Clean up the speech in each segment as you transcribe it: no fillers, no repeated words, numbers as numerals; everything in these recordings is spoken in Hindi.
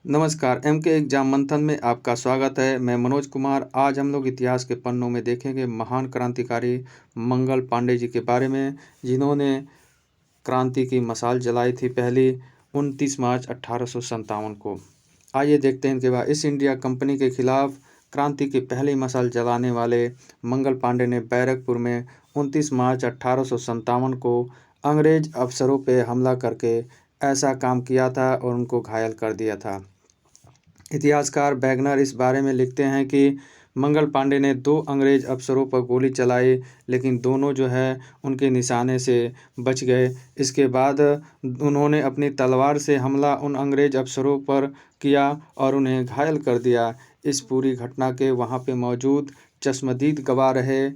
नमस्कार, एम के एग्जाम मंथन में आपका स्वागत है। मैं मनोज कुमार। आज हम लोग इतिहास के पन्नों में देखेंगे महान क्रांतिकारी मंगल पांडे जी के बारे में, जिन्होंने क्रांति की मशाल जलाई थी पहली 29 मार्च 1857 को। आइए देखते हैं इनके बाद। ईस्ट इंडिया कंपनी के खिलाफ क्रांति की पहली मशाल जलाने वाले मंगल पांडे ने बैरकपुर में 29 मार्च 1857 को अंग्रेज अफसरों पर हमला करके ऐसा काम किया था और उनको घायल कर दिया था। इतिहासकार वैगनर इस बारे में लिखते हैं कि मंगल पांडे ने 2 अंग्रेज अफसरों पर गोली चलाई, लेकिन दोनों जो है उनके निशाने से बच गए। इसके बाद उन्होंने अपनी तलवार से हमला उन अंग्रेज अफसरों पर किया और उन्हें घायल कर दिया। इस पूरी घटना के वहाँ पे मौजूद चश्मदीद गवाह रहे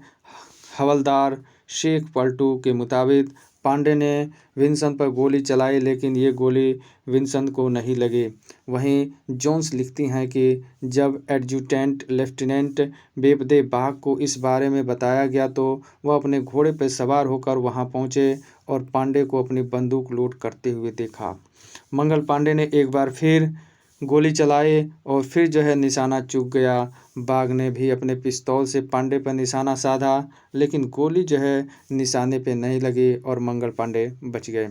हवलदार शेख पलटू के मुताबिक पांडे ने विंसन पर गोली चलाई, लेकिन ये गोली विंसन को नहीं लगी। वहीं जोन्स लिखती हैं कि जब एडजुटेंट लेफ्टिनेंट बेबदे बाग को इस बारे में बताया गया तो वह अपने घोड़े पर सवार होकर वहां पहुंचे और पांडे को अपनी बंदूक लोड करते हुए देखा। मंगल पांडे ने एक बार फिर गोली चलाई और फिर जो है निशाना चूक गया। बाग ने भी अपने पिस्तौल से पांडे पर निशाना साधा, लेकिन गोली जो है निशाने पे नहीं लगी और मंगल पांडे बच गए।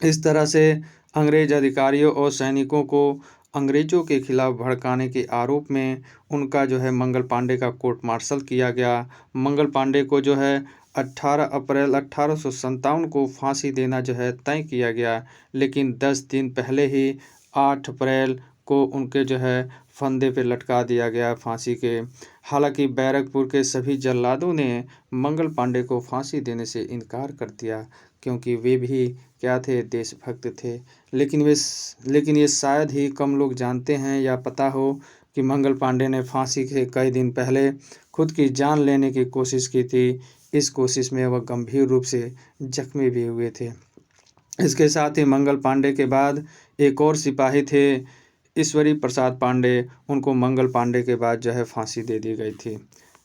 इस तरह से अंग्रेज अधिकारियों और सैनिकों को अंग्रेजों के खिलाफ भड़काने के आरोप में उनका जो है मंगल पांडे का कोर्ट मार्शल किया गया। मंगल पांडे को जो है 18 अप्रैल 1857 को फांसी देना जो है तय किया गया, लेकिन 10 दिन पहले ही 8 अप्रैल को उनके जो है फंदे पे लटका दिया गया फांसी के। हालांकि बैरकपुर के सभी जल्लादों ने मंगल पांडे को फांसी देने से इनकार कर दिया, क्योंकि वे भी क्या थे, देशभक्त थे। लेकिन ये शायद ही कम लोग जानते हैं या पता हो कि मंगल पांडे ने फांसी के कई दिन पहले खुद की जान लेने की कोशिश की थी। इस कोशिश में वह गंभीर रूप से जख्मी भी हुए थे। इसके साथ ही मंगल पांडे के बाद एक और सिपाही थे, ईश्वरी प्रसाद पांडे। उनको मंगल पांडे के बाद जो है फांसी दे दी गई थी।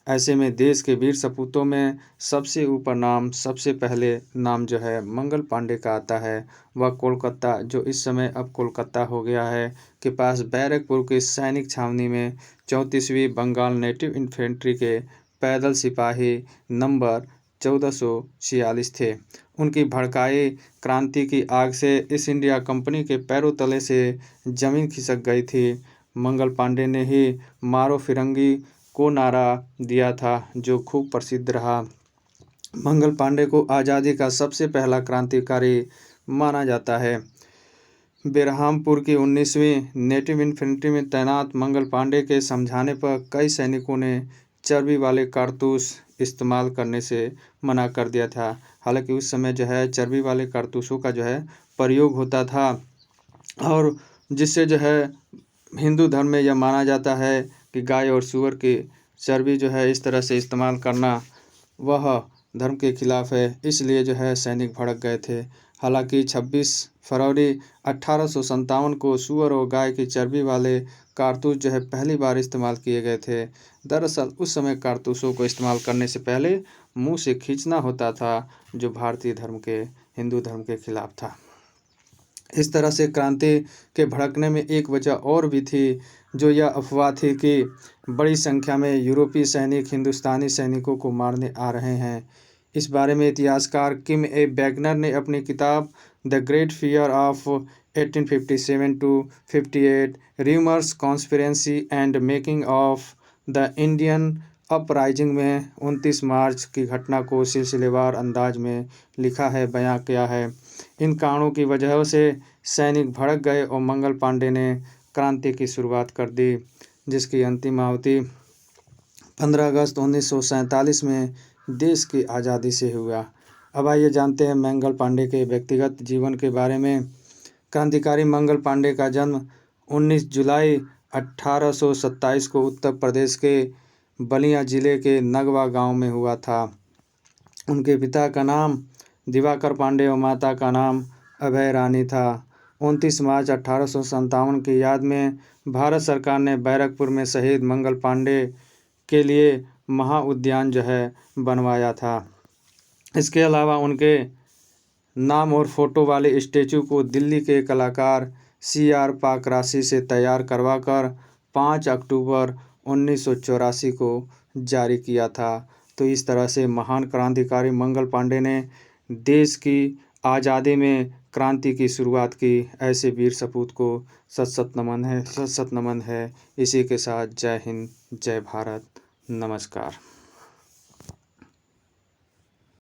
ऐसे में देश के वीर सपूतों में सबसे ऊपर नाम, सबसे पहले नाम जो है मंगल पांडे का आता है। वह कोलकाता, जो इस समय अब कोलकाता हो गया है, के पास बैरकपुर की सैनिक छावनी में 34वीं बंगाल नेटिव इन्फेंट्री के पैदल सिपाही नंबर 1446 थे। उनकी भड़काई क्रांति की आग से ईस्ट इंडिया कंपनी के पैरों तले से जमीन खिसक गई थी। मंगल पांडे ने ही मारो फिरंगी को नारा दिया था, जो खूब प्रसिद्ध रहा। मंगल पांडे को आज़ादी का सबसे पहला क्रांतिकारी माना जाता है। बेरहामपुर की 19वीं नेटिव इन्फेंट्री में तैनात मंगल पांडे के समझाने पर कई सैनिकों ने चर्बी वाले कारतूस इस्तेमाल करने से मना कर दिया था। हालांकि उस समय जो है चर्बी वाले कारतूसों का जो है प्रयोग होता था, और जिससे जो है हिंदू धर्म में यह माना जाता है कि गाय और सूअर की चर्बी जो है इस तरह से इस्तेमाल करना वह धर्म के खिलाफ है। इसलिए जो है सैनिक भड़क गए थे। हालांकि 26 फरवरी 1857 को सूअर और गाय की चर्बी वाले कारतूस जो है पहली बार इस्तेमाल किए गए थे। दरअसल उस समय कारतूसों को इस्तेमाल करने से पहले मुंह से खींचना होता था, जो भारतीय धर्म के, हिंदू धर्म के खिलाफ था। इस तरह से क्रांति के भड़कने में एक वजह और भी थी, जो यह अफवाह थी कि बड़ी संख्या में यूरोपीय सैनिक हिंदुस्तानी सैनिकों को मारने आ रहे हैं। इस बारे में इतिहासकार किम ए वैगनर ने अपनी किताब the great fear of 1857-58 rumours conspiracy and making of the Indian uprising में 29 मार्च की घटना को सिलसिलेवार अंदाज में लिखा है, बयां किया है। इन कारणों की वजह से सैनिक भड़क गए और मंगल पांडे ने क्रांति की शुरुआत कर दी, जिसकी अंतिम आहुति 15 अगस्त 1947 में देश की आज़ादी से हुआ। अब आइए जानते हैं मंगल पांडे के व्यक्तिगत जीवन के बारे में। क्रांतिकारी मंगल पांडे का जन्म 19 जुलाई 1827 को उत्तर प्रदेश के बलिया जिले के नगवा गांव में हुआ था। उनके पिता का नाम दिवाकर पांडे और माता का नाम अभय रानी था। 29 मार्च 1857 की याद में भारत सरकार ने बैरकपुर में शहीद मंगल पांडे के लिए महाउद्यान जो है बनवाया था। इसके अलावा उनके नाम और फोटो वाले स्टैचू को दिल्ली के कलाकार CR पाकराशि से तैयार करवाकर 5 अक्टूबर 1984 को जारी किया था। तो इस तरह से महान क्रांतिकारी मंगल पांडे ने देश की आज़ादी में क्रांति की शुरुआत की। ऐसे वीर सपूत को सत सत नमन है, सत सत नमन है। इसी के साथ जय हिंद, जय भारत, नमस्कार।